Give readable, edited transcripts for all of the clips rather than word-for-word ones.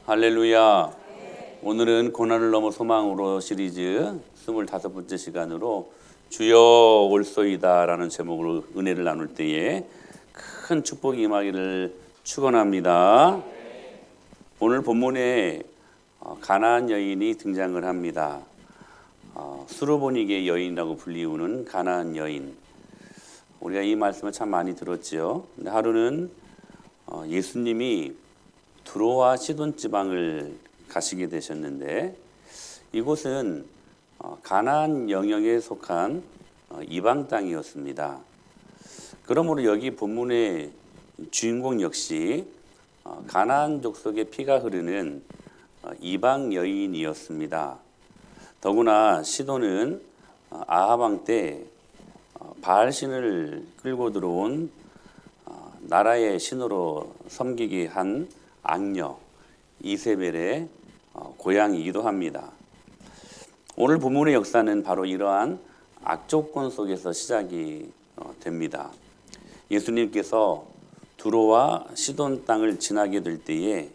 할렐루야. 오늘은 고난을 넘어 소망으로 시리즈 25번째 시간으로 주여 올소이다라는 제목으로 은혜를 나눌 때에 큰 축복이 임하기를 축원합니다. 오늘 본문에 가나안 여인이 등장을 합니다. 수르보니게 여인이라고 불리우는 가나안 여인. 우리가 이 말씀을 참 많이 들었죠. 근데 하루는 예수님이 두로와 시돈 지방을 가시게 되셨는데 이곳은 가나안 영역에 속한 이방 땅이었습니다. 그러므로 여기 본문의 주인공 역시 가나안 족속의 피가 흐르는 이방 여인이었습니다. 더구나 시돈은 아합 왕 때 바알신을 끌고 들어온 나라의 신으로 섬기게 한 악녀 이세벨의 고향이기도 합니다. 오늘 본문의 역사는 바로 이러한 악조건 속에서 시작이 됩니다. 예수님께서 두로와 시돈 땅을 지나게 될 때에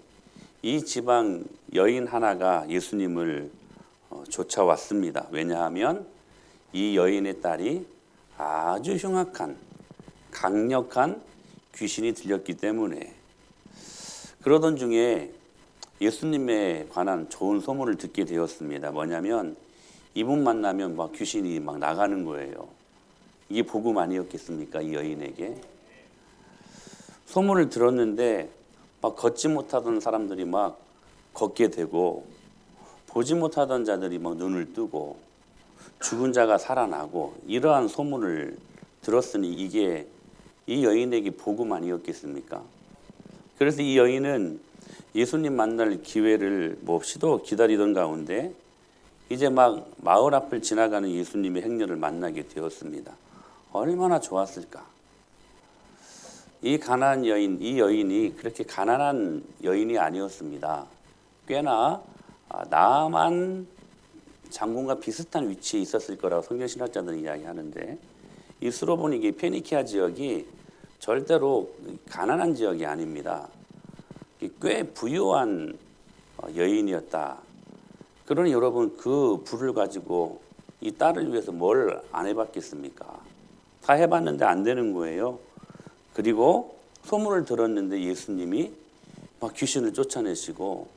이 지방 여인 하나가 예수님을 쫓아왔습니다. 왜냐하면 이 여인의 딸이 아주 흉악한 강력한 귀신이 들렸기 때문에. 그러던 중에 예수님에 관한 좋은 소문을 듣게 되었습니다. 뭐냐면 이분 만나면 막 귀신이 막 나가는 거예요. 이게 복음 아니었겠습니까? 이 여인에게. 소문을 들었는데 막 걷지 못하던 사람들이 막 걷게 되고 보지 못하던 자들이 막 눈을 뜨고 죽은 자가 살아나고 이러한 소문을 들었으니 이게 이 여인에게 복음 아니었겠습니까? 그래서 이 여인은 예수님 만날 기회를 몹시도 기다리던 가운데 이제 막 마을 앞을 지나가는 예수님의 행렬을 만나게 되었습니다. 얼마나 좋았을까? 이 가난한 여인, 이 여인이 그렇게 가난한 여인이 아니었습니다. 꽤나 나아만 장군과 비슷한 위치에 있었을 거라고 성경신학자들은 이야기하는데 이 수로보니게 페니키아 지역이 절대로 가난한 지역이 아닙니다. 꽤 부유한 여인이었다. 그러니 여러분 그 부를 가지고 이 딸을 위해서 뭘 안 해봤겠습니까? 다 해봤는데 안 되는 거예요. 그리고 소문을 들었는데 예수님이 막 귀신을 쫓아내시고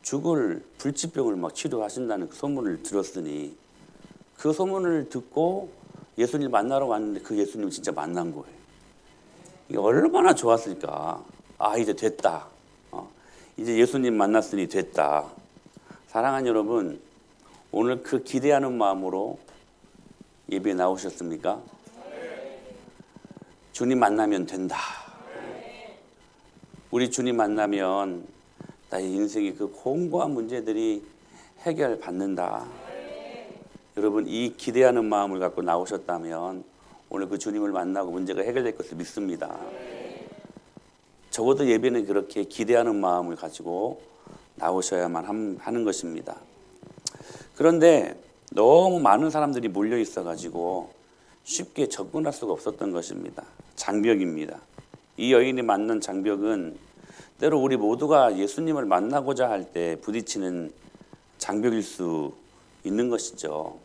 죽을 불치병을 막 치료하신다는 그 소문을 들었으니 그 소문을 듣고 예수님 만나러 왔는데 그 예수님을 진짜 만난 거예요. 이게 얼마나 좋았을까. 아, 이제 됐다. 이제 예수님 만났으니 됐다. 사랑하는 여러분, 오늘 그 기대하는 마음으로 예배에 나오셨습니까? 주님 만나면 된다. 우리 주님 만나면 나의 인생의 그 공고한 문제들이 해결받는다. 여러분, 이 기대하는 마음을 갖고 나오셨다면 오늘 그 주님을 만나고 문제가 해결될 것을 믿습니다. 적어도 예배는 그렇게 기대하는 마음을 가지고 나오셔야만 하는 것입니다. 그런데 너무 많은 사람들이 몰려 있어가지고 쉽게 접근할 수가 없었던 것입니다. 장벽입니다. 이 여인이 만난 장벽은 때로 우리 모두가 예수님을 만나고자 할 때 부딪히는 장벽일 수 있는 것이죠.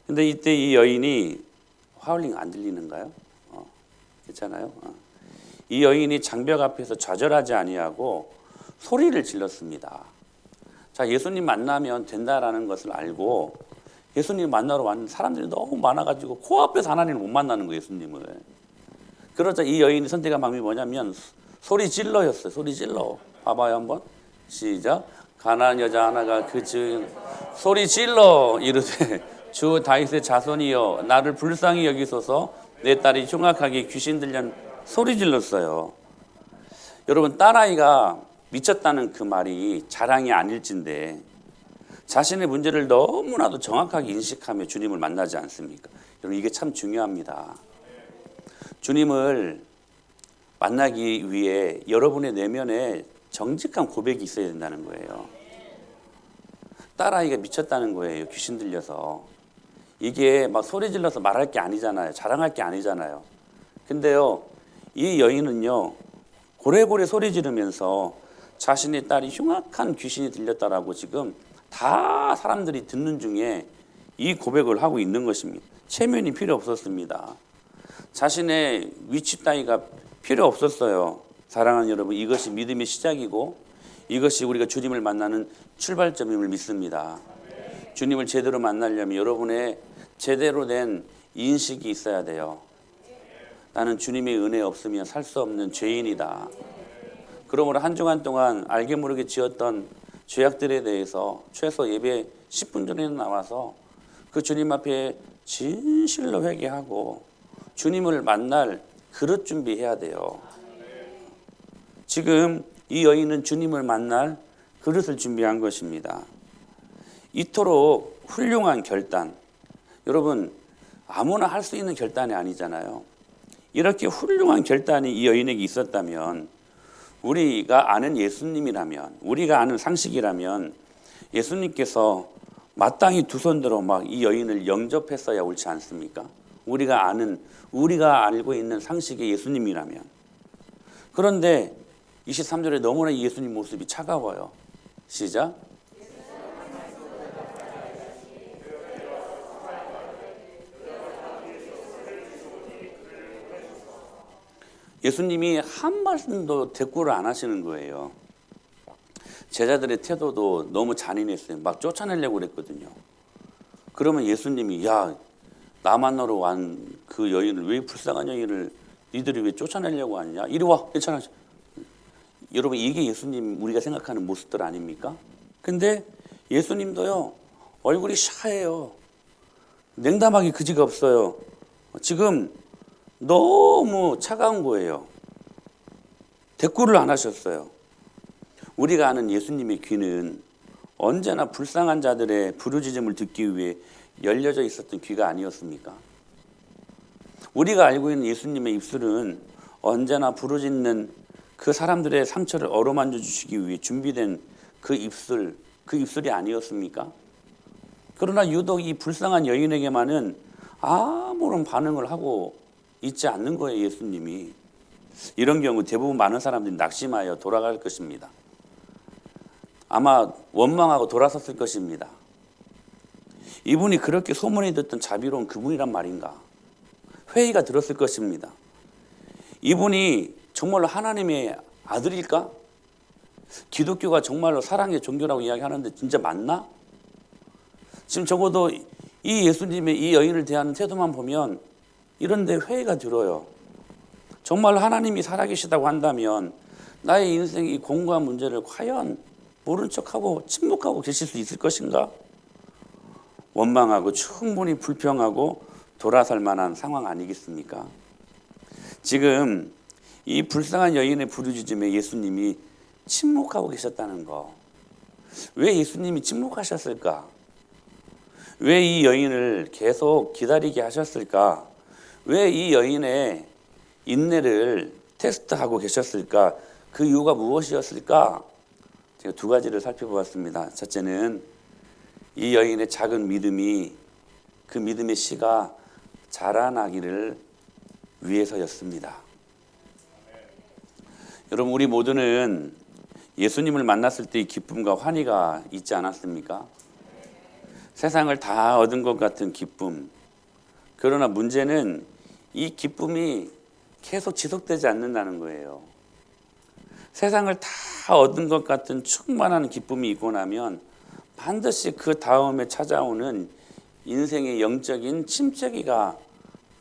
근데 이때 이 여인이 화울링 안 들리는가요? 괜찮아요? 이 여인이 장벽 앞에서 좌절하지 아니하고 소리를 질렀습니다. 자, 예수님 만나면 된다라는 것을 알고 예수님 만나러 왔는데 사람들이 너무 많아가지고 코앞에서 하나님을 못 만나는 거예요, 예수님을. 그러자 이 여인의 선택한 방법이 뭐냐면 소리 질러였어요. 소리 질러. 봐봐요 한번. 시작. 가난한 여자 하나가 그 즉 소리 질러 이르되 주 다윗의 자손이여 나를 불쌍히 여기소서 내 딸이 흉악하게 귀신 들려 소리 질렀어요. 여러분 딸아이가 미쳤다는 그 말이 자랑이 아닐진데 자신의 문제를 너무나도 정확하게 인식하며 주님을 만나지 않습니까? 여러분 이게 참 중요합니다. 주님을 만나기 위해 여러분의 내면에 정직한 고백이 있어야 된다는 거예요. 딸아이가 미쳤다는 거예요. 귀신 들려서. 이게 막 소리 질러서 말할 게 아니잖아요. 자랑할 게 아니잖아요. 근데요, 이 여인은요, 고래고래 소리 지르면서 자신의 딸이 흉악한 귀신이 들렸다라고 지금 다 사람들이 듣는 중에 이 고백을 하고 있는 것입니다. 체면이 필요 없었습니다. 자신의 위치 따위가 필요 없었어요. 사랑하는 여러분, 이것이 믿음의 시작이고 이것이 우리가 주님을 만나는 출발점임을 믿습니다. 주님을 제대로 만나려면 여러분의 제대로 된 인식이 있어야 돼요. 나는 주님의 은혜 없으면 살 수 없는 죄인이다. 그러므로 한 주간 동안 알게 모르게 지었던 죄악들에 대해서 최소 예배 10분 전에는 나와서 그 주님 앞에 진실로 회개하고 주님을 만날 그릇 준비해야 돼요. 지금 이 여인은 주님을 만날 그릇을 준비한 것입니다. 이토록 훌륭한 결단, 여러분 아무나 할 수 있는 결단이 아니잖아요. 이렇게 훌륭한 결단이 이 여인에게 있었다면, 우리가 아는 예수님이라면, 우리가 아는 상식이라면 예수님께서 마땅히 두 손들어 막 이 여인을 영접했어야 옳지 않습니까? 우리가 알고 있는 상식의 예수님이라면. 그런데 23절에 너무나 예수님 모습이 차가워요. 시작. 예수님이 한 말씀도 대꾸를 안 하시는 거예요. 제자들의 태도도 너무 잔인했어요. 막 쫓아내려고 그랬거든요. 그러면 예수님이 야, 나 만나러 온 그 여인을, 왜 불쌍한 여인을 니들이 왜 쫓아내려고 하느냐? 이리 와, 괜찮아. 여러분, 이게 예수님 우리가 생각하는 모습들 아닙니까? 근데 예수님도요, 얼굴이 샤해요. 냉담하기 그지가 없어요. 지금 너무 차가운 거예요. 대꾸를 안 하셨어요. 우리가 아는 예수님의 귀는 언제나 불쌍한 자들의 부르짖음을 듣기 위해 열려져 있었던 귀가 아니었습니까? 우리가 알고 있는 예수님의 입술은 언제나 부르짖는 그 사람들의 상처를 어루만져 주시기 위해 준비된 그 입술이 아니었습니까? 그러나 유독 이 불쌍한 여인에게만은 아무런 반응을 하고 있지 않는 거예요, 예수님이. 이런 경우 대부분 많은 사람들이 낙심하여 돌아갈 것입니다. 아마 원망하고 돌아섰을 것입니다. 이분이 그렇게 소문이 듣던 자비로운 그분이란 말인가? 회의가 들었을 것입니다. 이분이 정말로 하나님의 아들일까? 기독교가 정말로 사랑의 종교라고 이야기하는데 진짜 맞나? 지금 적어도 이 예수님의 이 여인을 대하는 태도만 보면 이런데 회의가 들어요. 정말 하나님이 살아계시다고 한다면 나의 인생의 이 공고한 문제를 과연 모른 척하고 침묵하고 계실 수 있을 것인가? 원망하고 충분히 불평하고 돌아설 만한 상황 아니겠습니까? 지금 이 불쌍한 여인의 부르짖음에 예수님이 침묵하고 계셨다는 거. 왜 예수님이 침묵하셨을까? 왜 이 여인을 계속 기다리게 하셨을까? 왜 이 여인의 인내를 테스트하고 계셨을까? 그 이유가 무엇이었을까? 제가 두 가지를 살펴보았습니다. 첫째는 이 여인의 작은 믿음이, 그 믿음의 씨가 자라나기를 위해서였습니다. 여러분, 우리 모두는 예수님을 만났을 때의 기쁨과 환희가 있지 않았습니까? 세상을 다 얻은 것 같은 기쁨. 그러나 문제는 이 기쁨이 계속 지속되지 않는다는 거예요. 세상을 다 얻은 것 같은 충만한 기쁨이 있고 나면 반드시 그 다음에 찾아오는 인생의 영적인 침체기가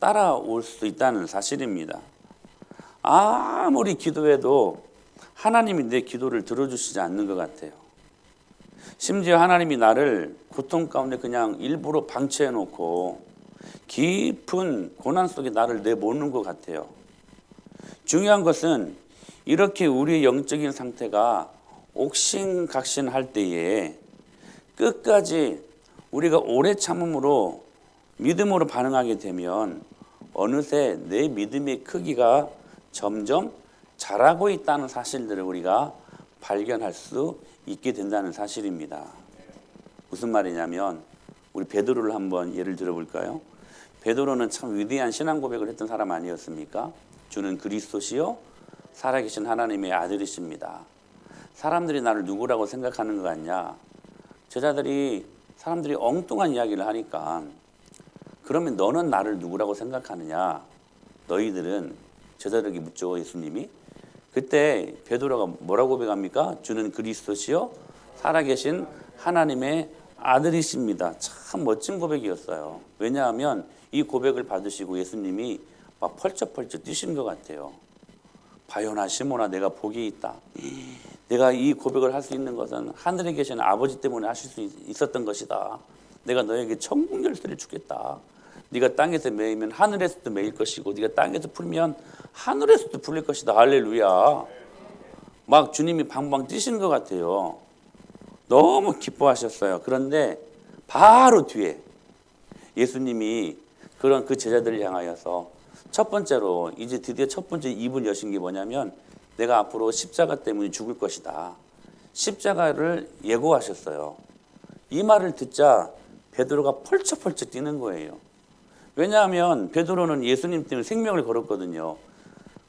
따라올 수 있다는 사실입니다. 아무리 기도해도 하나님이 내 기도를 들어주시지 않는 것 같아요. 심지어 하나님이 나를 고통 가운데 그냥 일부러 방치해놓고 깊은 고난 속에 나를 내모는 것 같아요. 중요한 것은 이렇게 우리의 영적인 상태가 옥신각신할 때에 끝까지 우리가 오래 참음으로 믿음으로 반응하게 되면 어느새 내 믿음의 크기가 점점 자라고 있다는 사실들을 우리가 발견할 수 있게 된다는 사실입니다. 무슨 말이냐면 우리 베드로를 한번 예를 들어볼까요? 베드로는 참 위대한 신앙 고백을 했던 사람 아니었습니까? 주는 그리스도시요 살아계신 하나님의 아들이십니다. 사람들이 나를 누구라고 생각하는 것 같냐? 제자들이 사람들이 엉뚱한 이야기를 하니까 그러면 너는 나를 누구라고 생각하느냐? 너희들은 제자들에게 묻죠, 예수님이. 그때 베드로가 뭐라고 고백합니까? 주는 그리스도시요 살아계신 하나님의 아들이십니다. 참 멋진 고백이었어요. 왜냐하면 이 고백을 받으시고 예수님이 막 펄쩍펄쩍 뛰신 것 같아요. 바요나 시몬아, 내가 복이 있다. 내가 이 고백을 할 수 있는 것은 하늘에 계신 아버지 때문에 하실 수 있었던 것이다. 내가 너에게 천국 열쇠를 주겠다. 네가 땅에서 매이면 하늘에서도 매일 것이고 네가 땅에서 풀면 하늘에서도 풀릴 것이다. 할렐루야. 막 주님이 방방 뛰신 것 같아요. 너무 기뻐하셨어요. 그런데 바로 뒤에 예수님이 그런 그 제자들을 향하여서 첫 번째로 이제 드디어 첫 번째 입을 여신 게 뭐냐면 내가 앞으로 십자가 때문에 죽을 것이다. 십자가를 예고하셨어요. 이 말을 듣자 베드로가 펄쩍펄쩍 뛰는 거예요. 왜냐하면 베드로는 예수님 때문에 생명을 걸었거든요.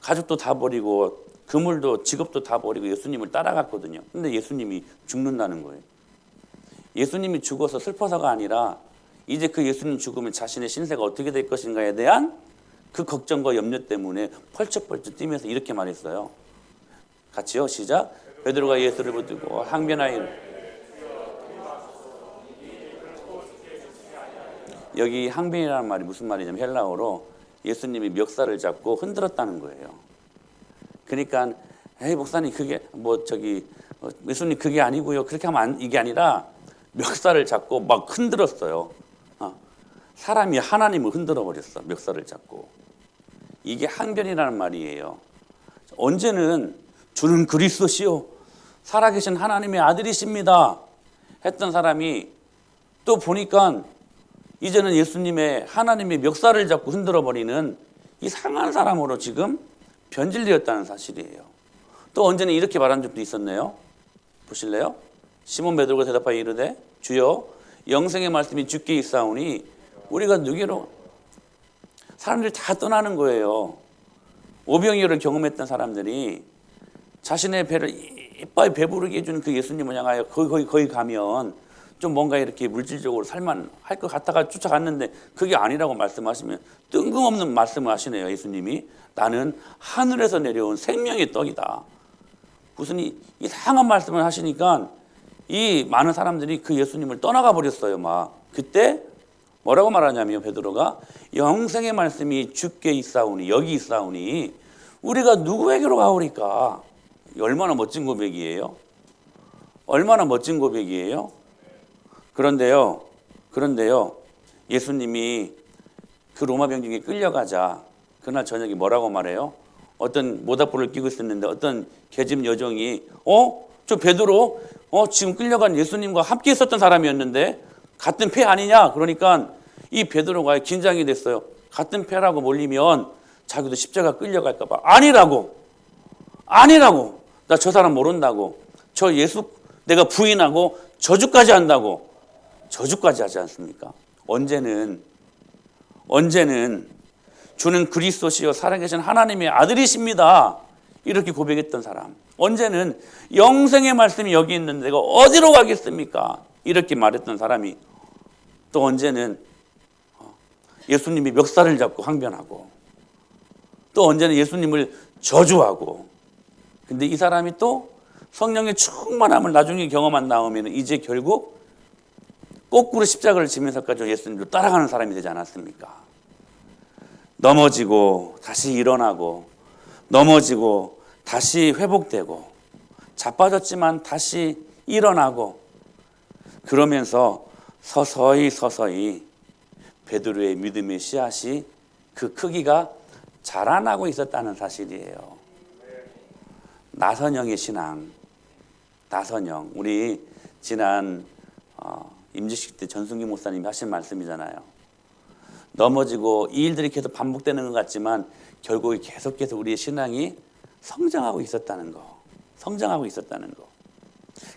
가족도 다 버리고 그물도 직업도 다 버리고 예수님을 따라갔거든요. 근데 예수님이 죽는다는 거예요. 예수님이 죽어서 슬퍼서가 아니라 이제 그 예수님 죽으면 자신의 신세가 어떻게 될 것인가에 대한 그 걱정과 염려 때문에 펄쩍펄쩍 뛰면서 이렇게 말했어요. 같이요, 시작. 베드로가 예수를 붙들고 항변하여. 여기 항변이라는 말이 무슨 말이냐면 헬라어로 예수님이 멱살을 잡고 흔들었다는 거예요. 그러니까 에이 목사님 그게 예수님 그게 아니고요. 그렇게 하면 이게 아니라 멱살을 잡고 막 흔들었어요. 사람이 하나님을 흔들어 버렸어. 멱살을 잡고. 이게 항변이라는 말이에요. 언제는 주는 그리스도시요 살아계신 하나님의 아들이십니다 했던 사람이 또 보니까 이제는 예수님의 하나님의 멱살을 잡고 흔들어 버리는 이상한 사람으로 지금 변질되었다는 사실이에요. 또 언제는 이렇게 말한 적도 있었네요. 보실래요? 시몬 베드로가 대답하여 이르되 주여 영생의 말씀이 주께 있사오니 우리가 누구로. 사람들이 다 떠나는 거예요. 오병이어를 경험했던 사람들이 자신의 배를 이빨 배부르게 해주는 그 예수님을 향하여 거기 가면 좀 뭔가 이렇게 물질적으로 살만할 것 같다가 쫓아갔는데 그게 아니라고 말씀하시면 뜬금없는 말씀을 하시네요. 예수님이 나는 하늘에서 내려온 생명의 떡이다. 무슨 이상한 말씀을 하시니까 이 많은 사람들이 그 예수님을 떠나가 버렸어요. 막 그때 뭐라고 말하냐면 베드로가 영생의 말씀이 주께 있사오니 여기 있사오니 우리가 누구에게로 가오리까. 얼마나 멋진 고백이에요. 얼마나 멋진 고백이에요. 그런데요 예수님이 그 로마 병정에 끌려가자 그날 저녁에 뭐라고 말해요? 어떤 모닥불을 끼고 있었는데 어떤 계집 여종이 저 베드로 지금 끌려간 예수님과 함께 있었던 사람이었는데 같은 패 아니냐? 그러니까 이 베드로가 긴장이 됐어요. 같은 패라고 몰리면 자기도 십자가 끌려갈까 봐. 아니라고. 나 저 사람 모른다고. 저 예수 내가 부인하고 저주까지 한다고. 저주까지 하지 않습니까? 언제는 주는 그리스도시요 살아계신 하나님의 아들이십니다. 이렇게 고백했던 사람. 언제는 영생의 말씀이 여기 있는데 내가 어디로 가겠습니까? 이렇게 말했던 사람이 또 언제는 예수님이 멱살을 잡고 항변하고 또 언제는 예수님을 저주하고. 근데 이 사람이 또 성령의 충만함을 나중에 경험한 다음에는 이제 결국 거꾸로 십자가를 지면서까지 예수님을 따라가는 사람이 되지 않았습니까? 넘어지고 다시 일어나고 넘어지고 다시 회복되고 자빠졌지만 다시 일어나고 그러면서 서서히 베드로의 믿음의 씨앗이 그 크기가 자라나고 있었다는 사실이에요. 나선형의 신앙. 나선형. 우리 지난 임직식 때 전승기 목사님이 하신 말씀이잖아요. 넘어지고 이 일들이 계속 반복되는 것 같지만 결국에 계속해서 우리의 신앙이 성장하고 있었다는 거.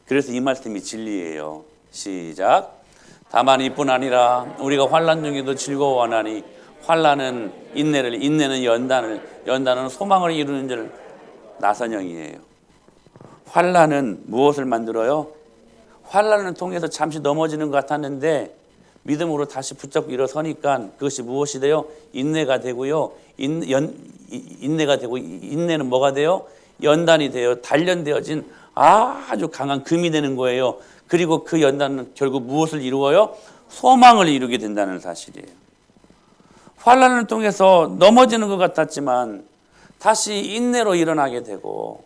그래서 이 말씀이 진리예요. 시작. 다만 이뿐 아니라 우리가 환난 중에도 즐거워하나니 환난은 인내를, 인내는 연단을, 연단은 소망을 이루는 줄. 나선형이에요. 환난은 무엇을 만들어요? 환난을 통해서 잠시 넘어지는 것 같았는데 믿음으로 다시 붙잡고 일어서니까 그것이 무엇이 돼요? 인내가 되고요. 인내가 되고, 인내는 뭐가 돼요? 연단이 돼요. 단련되어진 아주 강한 금이 되는 거예요. 그리고 그 연단은 결국 무엇을 이루어요? 소망을 이루게 된다는 사실이에요. 환난을 통해서 넘어지는 것 같았지만 다시 인내로 일어나게 되고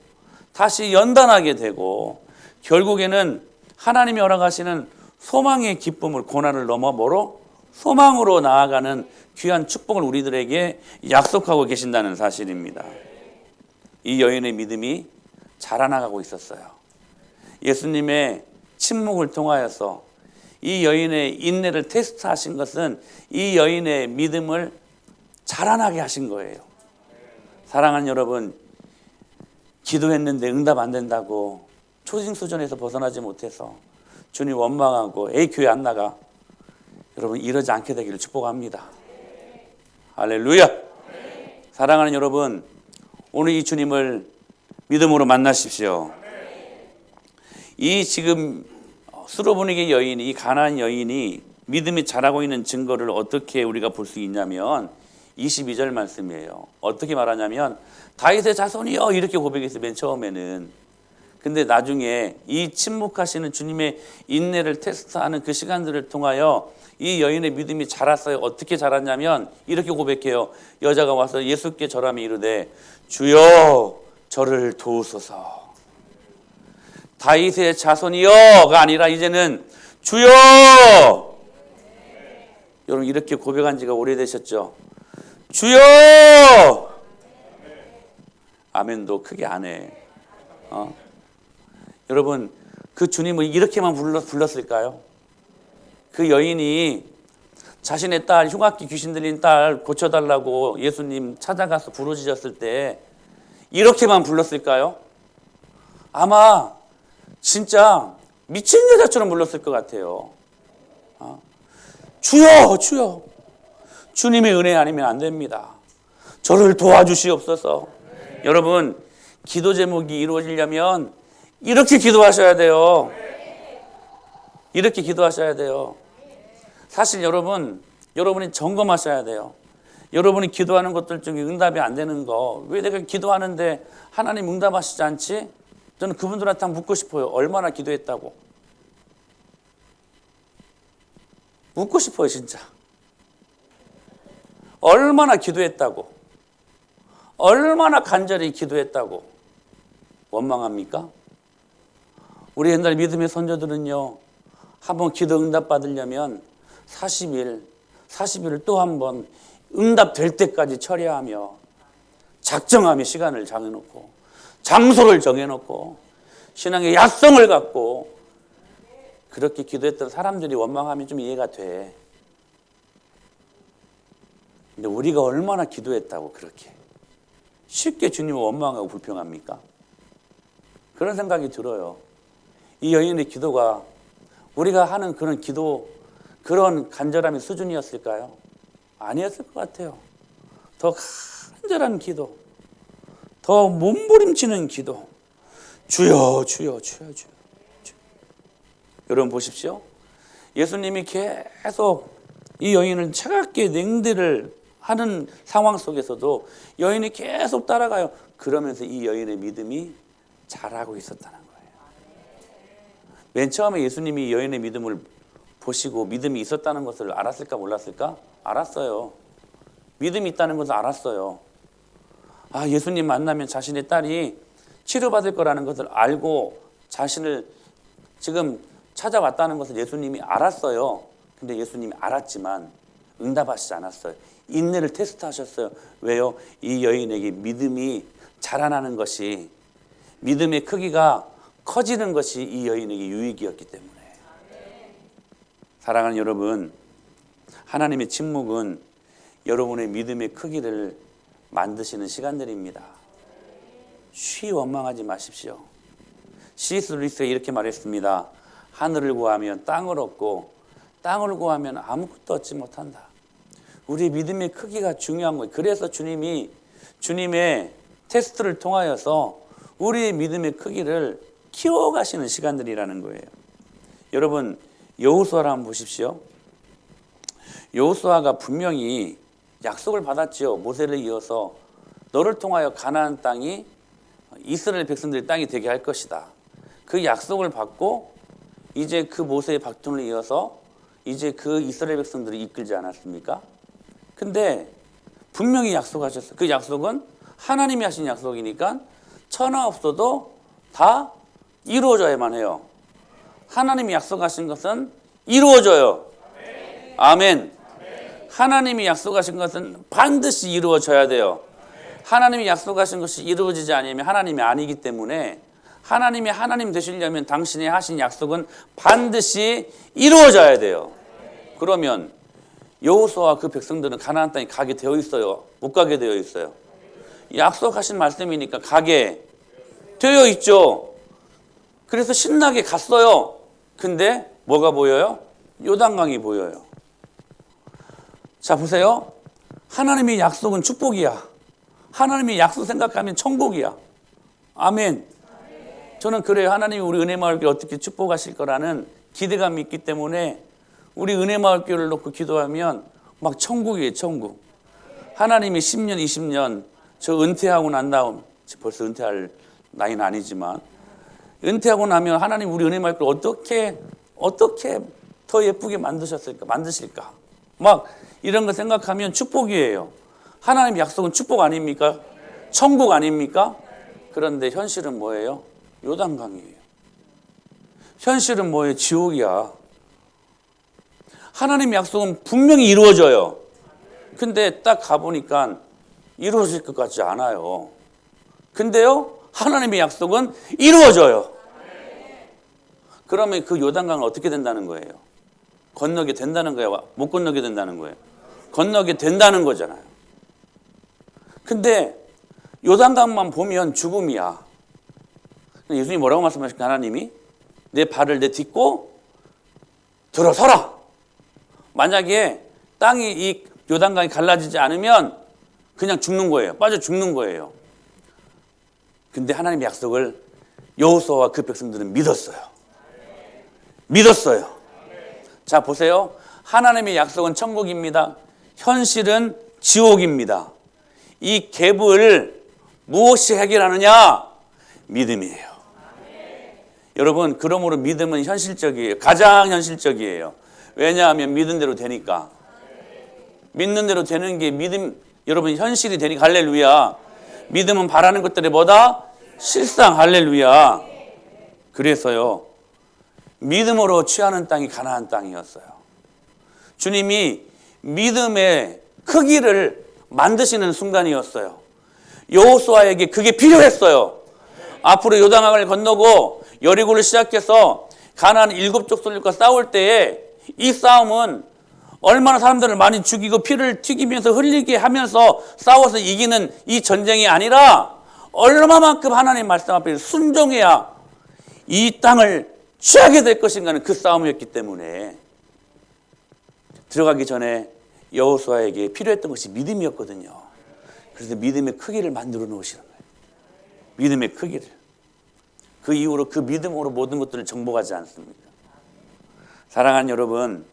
다시 연단하게 되고 결국에는 하나님이 허락하시는 소망의 기쁨을, 고난을 넘어 뭐로? 소망으로 나아가는 귀한 축복을 우리들에게 약속하고 계신다는 사실입니다. 이 여인의 믿음이 자라나가고 있었어요. 예수님의 침묵을 통하여서 이 여인의 인내를 테스트하신 것은 이 여인의 믿음을 자라나게 하신 거예요. 사랑하는 여러분, 기도했는데 응답 안 된다고 초징수전에서 벗어나지 못해서 주님 원망하고 에이 교회 안 나가, 여러분 이러지 않게 되기를 축복합니다. 할렐루야. 사랑하는 여러분, 오늘 이 주님을 믿음으로 만나십시오. 이 지금 수로보니게 여인이, 이 가나안 여인이 믿음이 자라고 있는 증거를 어떻게 우리가 볼 수 있냐면 22절 말씀이에요. 어떻게 말하냐면 다윗의 자손이여 이렇게 고백했어요. 맨 처음에는. 근데 나중에 이 침묵하시는 주님의 인내를 테스트하는 그 시간들을 통하여 이 여인의 믿음이 자랐어요. 어떻게 자랐냐면 이렇게 고백해요. 여자가 와서 예수께 절하며 이르되 주여 저를 도우소서. 다윗의 자손이여가 아니라 이제는 주여. 여러분 이렇게 고백한 지가 오래되셨죠? 주여. 아멘도 크게 안 해. 여러분 그 주님을 이렇게만 불렀을까요? 그 여인이 자신의 딸, 흉악기 귀신 들린 딸 고쳐달라고 예수님 찾아가서 부르짖었을 때 이렇게만 불렀을까요? 아마 진짜 미친 여자처럼 불렀을 것 같아요. 주여 주여, 주님의 은혜 아니면 안 됩니다. 저를 도와주시옵소서. 여러분 기도 제목이 이루어지려면 이렇게 기도하셔야 돼요. 이렇게 기도하셔야 돼요. 사실 여러분이 점검하셔야 돼요. 여러분이 기도하는 것들 중에 응답이 안 되는 거, 왜 내가 기도하는데 하나님 응답하시지 않지? 저는 그분들한테 한번 묻고 싶어요. 얼마나 기도했다고. 묻고 싶어요, 진짜. 얼마나 기도했다고. 얼마나 간절히 기도했다고. 원망합니까? 우리 옛날 믿음의 선조들은요, 한번 기도 응답 받으려면 40일을 또 한번 응답될 때까지 처리하며 작정하며 시간을 정해놓고 장소를 정해놓고 신앙의 약성을 갖고 그렇게 기도했던 사람들이 원망하면 좀 이해가 돼. 근데 우리가 얼마나 기도했다고 그렇게 쉽게 주님을 원망하고 불평합니까? 그런 생각이 들어요. 이 여인의 기도가 우리가 하는 그런 기도, 그런 간절함의 수준이었을까요? 아니었을 것 같아요. 더 간절한 기도, 더 몸부림치는 기도. 주여 주여 주여 주여. 여러분 보십시오. 예수님이 계속 이 여인을 차갑게 냉대를 하는 상황 속에서도 여인이 계속 따라가요. 그러면서 이 여인의 믿음이 자라고 있었다는 거예요. 맨 처음에 예수님이 여인의 믿음을 보시고 믿음이 있었다는 것을 알았을까 몰랐을까? 알았어요. 믿음이 있다는 것을 알았어요. 예수님 만나면 자신의 딸이 치료받을 거라는 것을 알고 자신을 지금 찾아왔다는 것을 예수님이 알았어요. 근데 예수님이 알았지만 응답하시지 않았어요. 인내를 테스트하셨어요. 왜요? 이 여인에게 믿음이 자라나는 것이, 믿음의 크기가 커지는 것이 이 여인에게 유익이었기 때문에. 사랑하는 여러분, 하나님의 침묵은 여러분의 믿음의 크기를 만드시는 시간들입니다. 쉬 원망하지 마십시오. C.S. 루이스가 이렇게 말했습니다. 하늘을 구하면 땅을 얻고 땅을 구하면 아무것도 얻지 못한다. 우리 믿음의 크기가 중요한 거예요. 그래서 주님이 주님의 테스트를 통하여서 우리의 믿음의 크기를 키워가시는 시간들이라는 거예요. 여러분 여호수아를 한번 보십시오. 여호수아가 분명히 약속을 받았지요. 모세를 이어서 너를 통하여 가나안 땅이 이스라엘 백성들의 땅이 되게 할 것이다. 그 약속을 받고 이제 그 모세의 바톤을 이어서 이제 그 이스라엘 백성들을 이끌지 않았습니까? 근데 분명히 약속하셨어요. 그 약속은 하나님이 하신 약속이니까 천하 없어도 다 이루어져야만 해요. 하나님이 약속하신 것은 이루어져요. 아멘. 하나님이 약속하신 것은 반드시 이루어져야 돼요. 하나님이 약속하신 것이 이루어지지 않으면 하나님이 아니기 때문에 하나님이 하나님 되시려면 당신이 하신 약속은 반드시 이루어져야 돼요. 그러면 여호수아와 그 백성들은 가나안 땅에 가게 되어 있어요? 못 가게 되어 있어요? 약속하신 말씀이니까 가게 되어 있죠. 그래서 신나게 갔어요. 근데 뭐가 보여요? 요단강이 보여요. 자 보세요. 하나님의 약속은 축복이야. 하나님의 약속 생각하면 천국이야. 아멘. 저는 그래요. 하나님이 우리 은혜마을교회 어떻게 축복하실 거라는 기대감이 있기 때문에 우리 은혜마을교회를 놓고 기도하면 막 천국이에요. 천국. 하나님이 10년 20년 저 은퇴하고 난 다음 벌써 은퇴할 나이는 아니지만 은퇴하고 나면 하나님 우리 은혜마을교회 어떻게 더 예쁘게 만드실까 막 이런 거 생각하면 축복이에요. 하나님 약속은 축복 아닙니까? 천국 아닙니까? 그런데 현실은 뭐예요? 요단강이에요. 현실은 뭐예요? 지옥이야. 하나님의 약속은 분명히 이루어져요. 근데 딱 가보니까 이루어질 것 같지 않아요. 근데요, 하나님의 약속은 이루어져요. 그러면 그 요단강은 어떻게 된다는 거예요? 건너게 된다는 거예요? 못 건너게 된다는 거예요? 건너게 된다는 거잖아요. 근데 요단강만 보면 죽음이야. 예수님이 뭐라고 말씀하실까? 하나님이 내 발을 내딛고 들어서라. 만약에 땅이 이 요단강이 갈라지지 않으면 그냥 죽는 거예요. 빠져 죽는 거예요. 근데 하나님의 약속을 여호수아와 그 백성들은 믿었어요. 믿었어요. 자 보세요. 하나님의 약속은 천국입니다. 현실은 지옥입니다. 이 갭을 무엇이 해결하느냐? 믿음이에요. 여러분 그러므로 믿음은 현실적이에요. 가장 현실적이에요. 왜냐하면 믿은 대로 되니까. 믿는 대로 되는 게 믿음, 여러분 현실이 되니까 할렐루야. 믿음은 바라는 것들이 뭐다? 실상 할렐루야. 그래서요. 믿음으로 취하는 땅이 가나안 땅이었어요. 주님이 믿음의 크기를 만드시는 순간이었어요. 여호수아에게 그게 필요했어요. 앞으로 요단강을 건너고 여리고를 시작해서 가나안 7족속들과 싸울 때에 이 싸움은 얼마나 사람들을 많이 죽이고 피를 튀기면서 흘리게 하면서 싸워서 이기는 이 전쟁이 아니라 얼마만큼 하나님 말씀 앞에 순종해야 이 땅을 취하게 될 것인가는 그 싸움이었기 때문에 들어가기 전에 여호수아에게 필요했던 것이 믿음이었거든요. 그래서 믿음의 크기를 만들어 놓으시는 거예요. 믿음의 크기를. 그 이후로 그 믿음으로 모든 것들을 정복하지 않습니까? 사랑하는 여러분,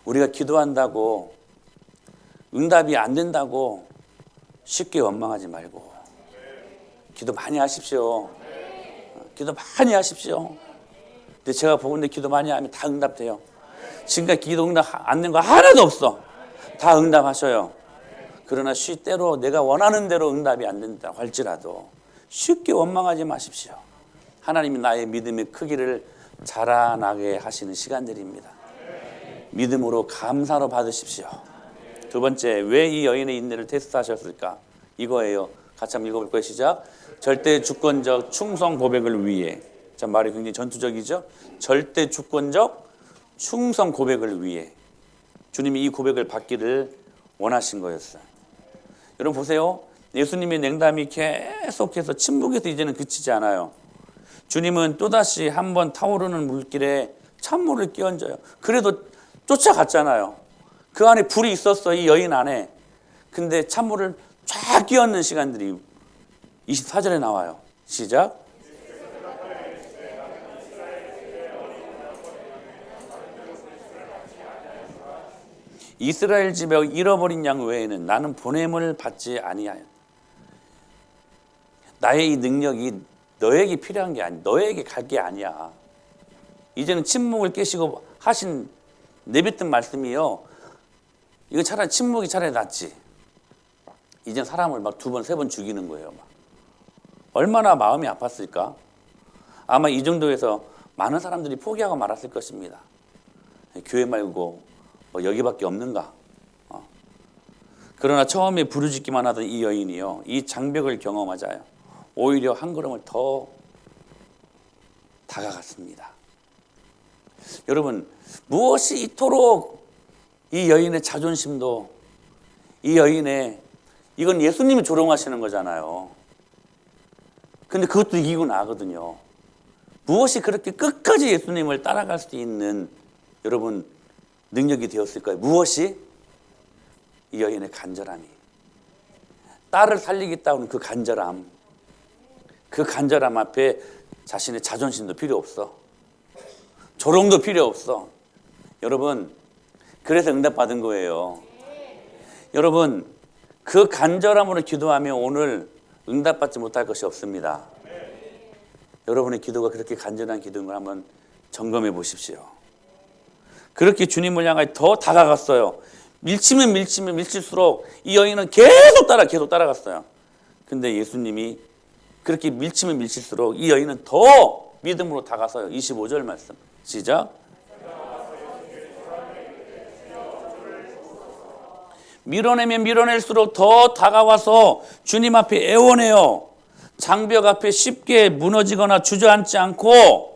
우리가 기도한다고 응답이 안 된다고 쉽게 원망하지 말고 기도 많이 하십시오. 기도 많이 하십시오. 근데 제가 보건대 기도 많이 하면 다 응답돼요. 지금까지 기도 응답 안 된 거 하나도 없어. 다 응답하셔요. 그러나 때로 내가 원하는 대로 응답이 안 된다고 할지라도 쉽게 원망하지 마십시오. 하나님이 나의 믿음의 크기를 자라나게 하시는 시간들입니다. 믿음으로 감사로 받으십시오. 두 번째, 왜 이 여인의 인내를 테스트하셨을까? 이거예요. 같이 한번 읽어볼 거예요. 시작. 절대 주권적 충성 고백을 위해. 자, 말이 굉장히 전투적이죠. 절대 주권적 충성 고백을 위해. 주님이 이 고백을 받기를 원하신 거였어요. 여러분 보세요. 예수님의 냉담이 계속해서 침묵에서 이제는 그치지 않아요. 주님은 또다시 한번 타오르는 물길에 찬물을 끼얹어요. 그래도 쫓아갔잖아요. 그 안에 불이 있었어, 이 여인 안에. 근데 찬물을 쫙 끼얹는 시간들이 24절에 나와요. 시작. 이스라엘 집에 잃어버린 양 외에는 나는 보냄을 받지 아니하여. 나의 이 능력이 너에게 필요한 게 아니, 너에게 갈 게 아니야. 이제는 침묵을 깨시고 하신 내뱉은 말씀이요. 이거 차라리 침묵이 차라리 낫지. 이젠 사람을 막 2번, 3번 죽이는 거예요. 막. 얼마나 마음이 아팠을까? 아마 이 정도에서 많은 사람들이 포기하고 말았을 것입니다. 교회 말고 여기밖에 없는가? 그러나 처음에 부르짖기만 하던 이 여인이요, 이 장벽을 경험하자요, 오히려 한 걸음을 더 다가갔습니다. 여러분, 무엇이 이토록 이 여인의 자존심도, 이 여인의, 이건 예수님이 조롱하시는 거잖아요. 근데 그것도 이기고 나거든요. 무엇이 그렇게 끝까지 예수님을 따라갈 수 있는 여러분 능력이 되었을까요? 무엇이? 이 여인의 간절함이. 딸을 살리겠다는 그 간절함. 그 간절함 앞에 자신의 자존심도 필요 없어. 조롱도 필요 없어. 여러분, 그래서 응답받은 거예요. 여러분, 그 간절함으로 기도하면 오늘 응답받지 못할 것이 없습니다. 여러분의 기도가 그렇게 간절한 기도인 걸 한번 점검해 보십시오. 그렇게 주님을 향해 더 다가갔어요. 밀치면 밀칠수록 이 여인은 계속 따라갔어요. 근데 예수님이 그렇게 밀치면 밀칠수록 이 여인은 더 믿음으로 다가서요. 25절 말씀 시작. 밀어내면 밀어낼수록 더 다가와서 주님 앞에 애원해요. 장벽 앞에 쉽게 무너지거나 주저앉지 않고,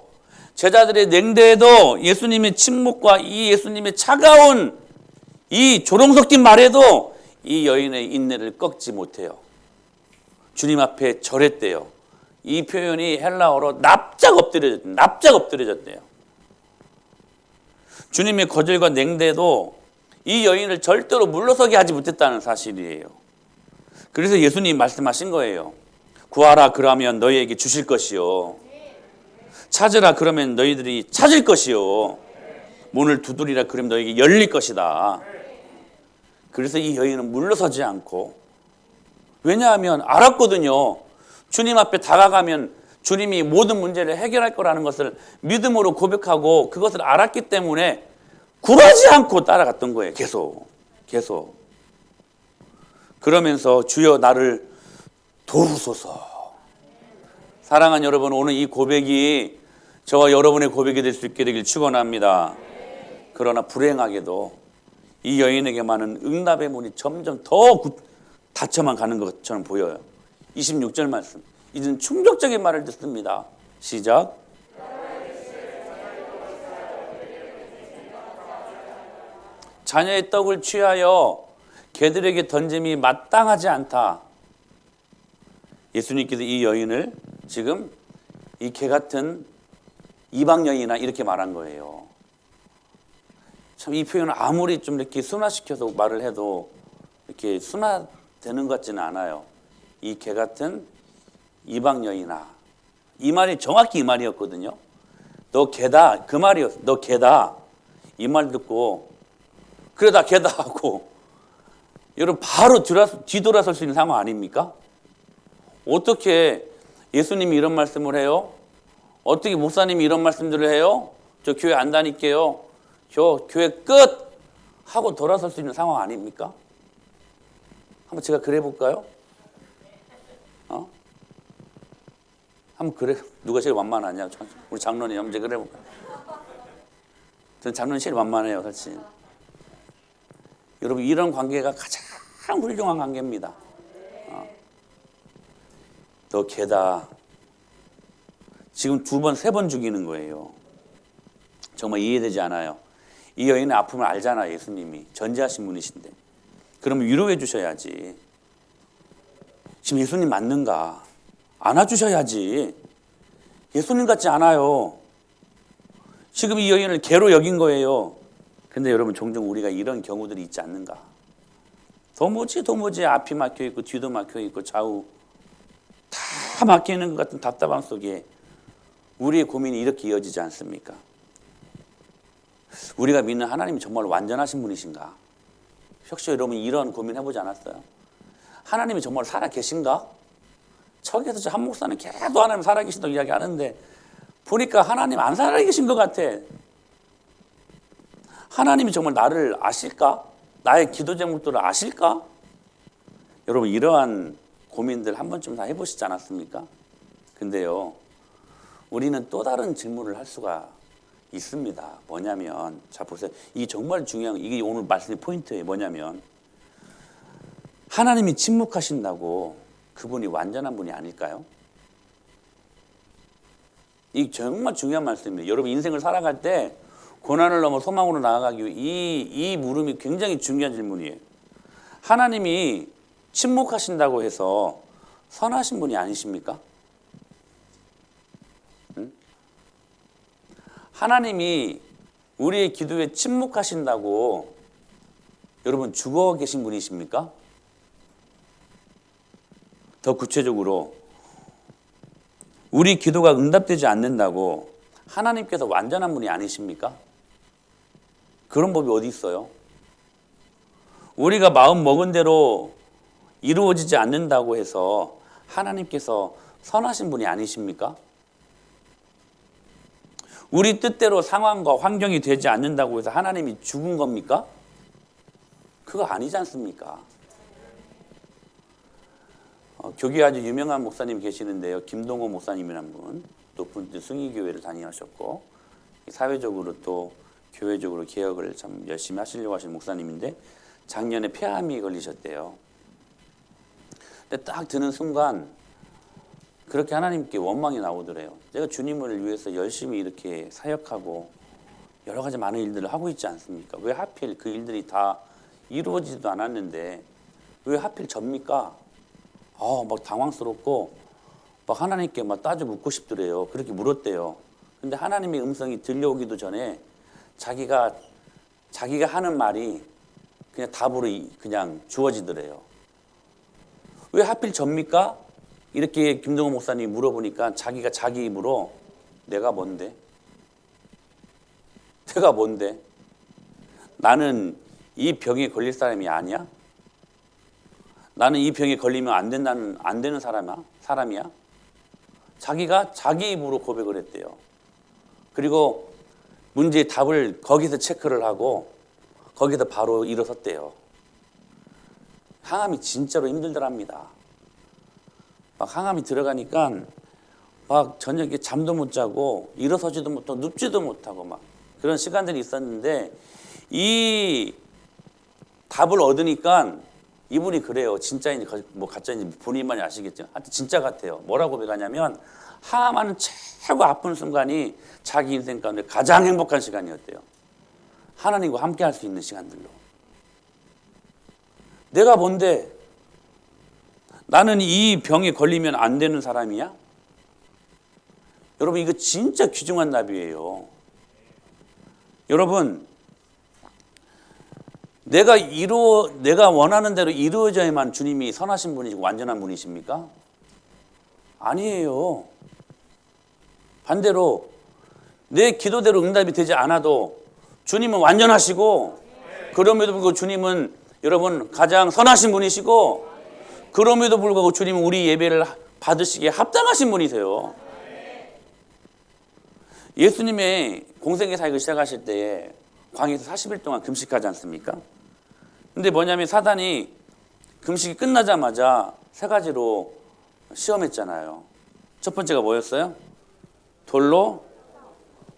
제자들의 냉대에도 예수님의 침묵과 이 예수님의 차가운 이 조롱 섞인 말에도 이 여인의 인내를 꺾지 못해요. 주님 앞에 절했대요. 이 표현이 헬라어로 납작 엎드려졌대요. 주님의 거절과 냉대도 이 여인을 절대로 물러서게 하지 못했다는 사실이에요. 그래서 예수님이 말씀하신 거예요. 구하라 그러면 너희에게 주실 것이요, 찾으라 그러면 너희들이 찾을 것이요, 문을 두드리라 그러면 너희에게 열릴 것이다. 그래서 이 여인은 물러서지 않고, 왜냐하면 알았거든요. 주님 앞에 다가가면 주님이 모든 문제를 해결할 거라는 것을 믿음으로 고백하고 그것을 알았기 때문에 굴하지 않고 따라갔던 거예요. 계속. 그러면서 주여 나를 도우소서. 사랑하는 여러분, 오늘 이 고백이 저와 여러분의 고백이 될 수 있게 되길 축원합니다. 그러나 불행하게도 이 여인에게만은 응답의 문이 점점 더 닫혀만 가는 것처럼 보여요. 26절 말씀. 이제는 충격적인 말을 듣습니다. 시작. 자녀의 떡을 취하여 개들에게 던짐이 마땅하지 않다. 예수님께서 이 여인을 지금 이 개 같은 이방 여인이나 이렇게 말한 거예요. 참 이 표현은 아무리 좀 이렇게 순화시켜서 말을 해도 이렇게 순화되는 것 같지는 않아요. 이 개 같은 이방 여인아. 이 말이 정확히 이 말이었거든요. 너 개다. 그 말이었어. 너 개다. 이 말 듣고 그래 나 개다 하고 여러분 바로 뒤돌아설 수 있는 상황 아닙니까? 어떻게 예수님이 이런 말씀을 해요? 어떻게 목사님이 이런 말씀들을 해요? 저 교회 안 다닐게요. 저 교회 끝! 하고 돌아설 수 있는 상황 아닙니까? 한번 제가 그래 볼까요? 한번 그래. 누가 제일 완만하냐? 우리 장로님 한번 제가 그래 볼까요? 저는 장로님 제일 완만해요, 사실. 여러분 이런 관계가 가장 훌륭한 관계입니다. 너 개다. 지금 2번, 3번 죽이는 거예요. 정말 이해되지 않아요. 이 여인의 아픔을 알잖아, 예수님이. 전지하신 분이신데. 그러면 위로해 주셔야지. 지금 예수님 맞는가? 안아주셔야지. 예수님 같지 않아요. 지금 이 여인을 개로 여긴 거예요. 근데 여러분 종종 우리가 이런 경우들이 있지 않는가? 도무지 앞이 막혀 있고 뒤도 막혀 있고 좌우 다 막혀 있는 것 같은 답답함 속에 우리의 고민이 이렇게 이어지지 않습니까? 우리가 믿는 하나님이 정말 완전하신 분이신가? 혹시 여러분 이런 고민 해보지 않았어요? 하나님이 정말 살아 계신가? 저기에서 저 한 목사는 계속 하나님 살아 계신다고 이야기하는데 보니까 하나님 안 살아 계신 것 같아. 하나님이 정말 나를 아실까? 나의 기도 제목들을 아실까? 여러분 이러한 고민들 한 번쯤 다 해보시지 않았습니까? 근데요, 우리는 또 다른 질문을 할 수가 있습니다. 뭐냐면, 자 보세요. 이 정말 중요한, 이게 오늘 말씀의 포인트예요. 뭐냐면, 하나님이 침묵하신다고 그분이 완전한 분이 아닐까요? 이 정말 중요한 말씀이에요. 여러분 인생을 살아갈 때 고난을 넘어 소망으로 나아가기 위해 이 물음이 굉장히 중요한 질문이에요. 하나님이 침묵하신다고 해서 선하신 분이 아니십니까? 응? 하나님이 우리의 기도에 침묵하신다고 여러분 죽어 계신 분이십니까? 더 구체적으로 우리 기도가 응답되지 않는다고 하나님께서 완전한 분이 아니십니까? 그런 법이 어디 있어요? 우리가 마음 먹은 대로 이루어지지 않는다고 해서 하나님께서 선하신 분이 아니십니까? 우리 뜻대로 상황과 환경이 되지 않는다고 해서 하나님이 죽은 겁니까? 그거 아니지 않습니까? 교계에 아주 유명한 목사님이 계시는데요. 김동호 목사님이라는 분, 높은 승희교회를 다니셨고 사회적으로 또 교회적으로 개혁을 참 열심히 하시려고 하시는 목사님인데 작년에 폐암이 걸리셨대요. 근데 딱 드는 순간 그렇게 하나님께 원망이 나오더래요. 내가 주님을 위해서 열심히 이렇게 사역하고 여러 가지 많은 일들을 하고 있지 않습니까? 왜 하필 그 일들이 다 이루어지지도 않았는데 왜 하필 접니까? 막 당황스럽고 막 하나님께 막 따져 묻고 싶더래요. 그렇게 물었대요. 근데 하나님의 음성이 들려오기도 전에 자기가 하는 말이 그냥 답으로 그냥 주어지더래요. 왜 하필 접니까? 이렇게 김동호 목사님이 물어보니까 자기가 자기 입으로 내가 뭔데? 내가 뭔데? 나는 이 병에 걸릴 사람이 아니야? 나는 이 병에 걸리면 안 되는 사람이야? 자기가 자기 입으로 고백을 했대요. 그리고 문제의 답을 거기서 체크를 하고 거기서 바로 일어섰대요. 항암이 진짜로 힘들더랍니다. 막 항암이 들어가니까 막 저녁에 잠도 못 자고 일어서지도 못하고 눕지도 못하고 막 그런 시간들이 있었는데 이 답을 얻으니까 이분이 그래요. 진짜인지 뭐 가짜인지 본인만이 아시겠죠. 하여튼 진짜 같아요. 뭐라고 고백하냐면 항암하는 최고 아픈 순간이 자기 인생 가운데 가장 행복한 시간이었대요. 하나님과 함께 할 수 있는 시간들로. 내가 뭔데? 나는 이 병에 걸리면 안 되는 사람이야? 여러분 이거 진짜 귀중한 답이에요. 여러분 내가 원하는 대로 이루어져야만 주님이 선하신 분이시고 완전한 분이십니까? 아니에요. 반대로 내 기도대로 응답이 되지 않아도 주님은 완전하시고 그럼에도 불구하고 주님은 여러분 가장 선하신 분이시고 그럼에도 불구하고 주님은 우리 예배를 받으시기에 합당하신 분이세요. 예수님의 공생의 사역을 시작하실 때에 광야에서 40일 동안 금식하지 않습니까? 근데 뭐냐면 사단이 금식이 끝나자마자 세 가지로 시험했잖아요. 첫 번째가 뭐였어요? 돌로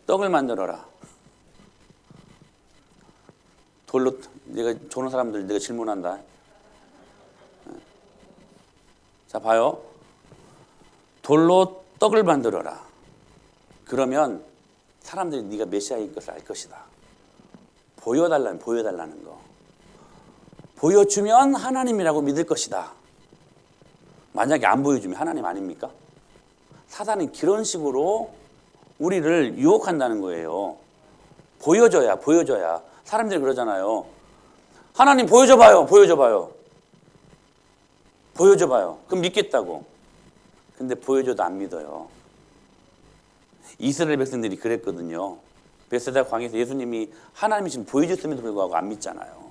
떡을 만들어라. 돌로 내가 조는 사람들 내가 질문한다. 자 봐요. 돌로 떡을 만들어라. 그러면 사람들이 네가 메시아인 것을 알 것이다. 보여달라는 거. 보여주면 하나님이라고 믿을 것이다. 만약에 안 보여주면 하나님 아닙니까? 사단은 그런 식으로 우리를 유혹한다는 거예요. 보여줘야. 사람들이 그러잖아요. 하나님 보여줘봐요. 그럼 믿겠다고. 근데 보여줘도 안 믿어요. 이스라엘 백성들이 그랬거든요. 베세다 광야에서 예수님이 하나님이 지금 보여줬음에도 불구하고 안 믿잖아요.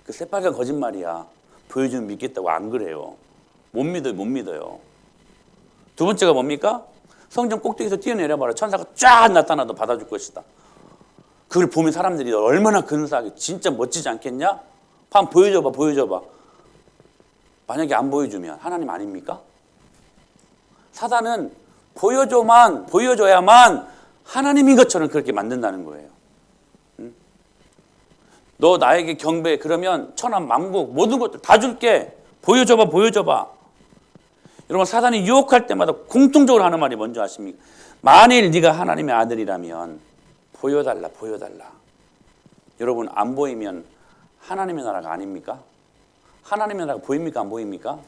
그 새빨간 거짓말이야. 보여주면 믿겠다고 안 그래요. 못 믿어요, 못 믿어요. 두 번째가 뭡니까? 성전 꼭대기에서 뛰어내려봐라. 천사가 쫙 나타나도 받아줄 것이다. 그걸 보면 사람들이 얼마나 근사하게 진짜 멋지지 않겠냐? 한번 보여줘봐, 보여줘봐. 만약에 안 보여주면 하나님 아닙니까? 사단은 보여줘야만 하나님인 것처럼 그렇게 만든다는 거예요. 응? 너 나에게 경배 그러면 천한 만국 모든 것들 다 줄게. 보여줘봐, 보여줘봐. 여러분 사단이 유혹할 때마다 공통적으로 하는 말이 뭔지 아십니까? 만일 네가 하나님의 아들이라면 보여달라, 보여달라. 여러분 안 보이면 하나님의 나라가 아닙니까? 하나님의 나라가 보입니까, 안 보입니까?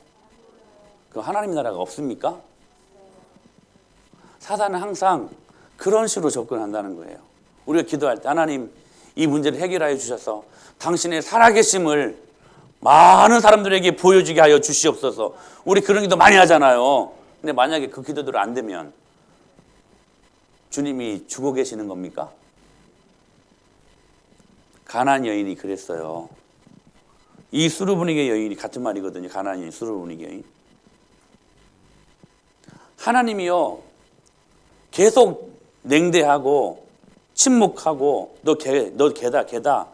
그 하나님의 나라가 없습니까? 사단은 항상 그런 식으로 접근한다는 거예요. 우리가 기도할 때 하나님 이 문제를 해결하여 주셔서 당신의 살아계심을 많은 사람들에게 보여주게 하여 주시옵소서. 우리 그런 기도 많이 하잖아요. 근데 만약에 그 기도대로 안 되면 주님이 죽어 계시는 겁니까? 가나안 여인이 그랬어요. 이 수르브니게 여인이 같은 말이거든요. 가나안 여인, 수르브니게 여인. 하나님이요 계속 냉대하고 침묵하고 너 개다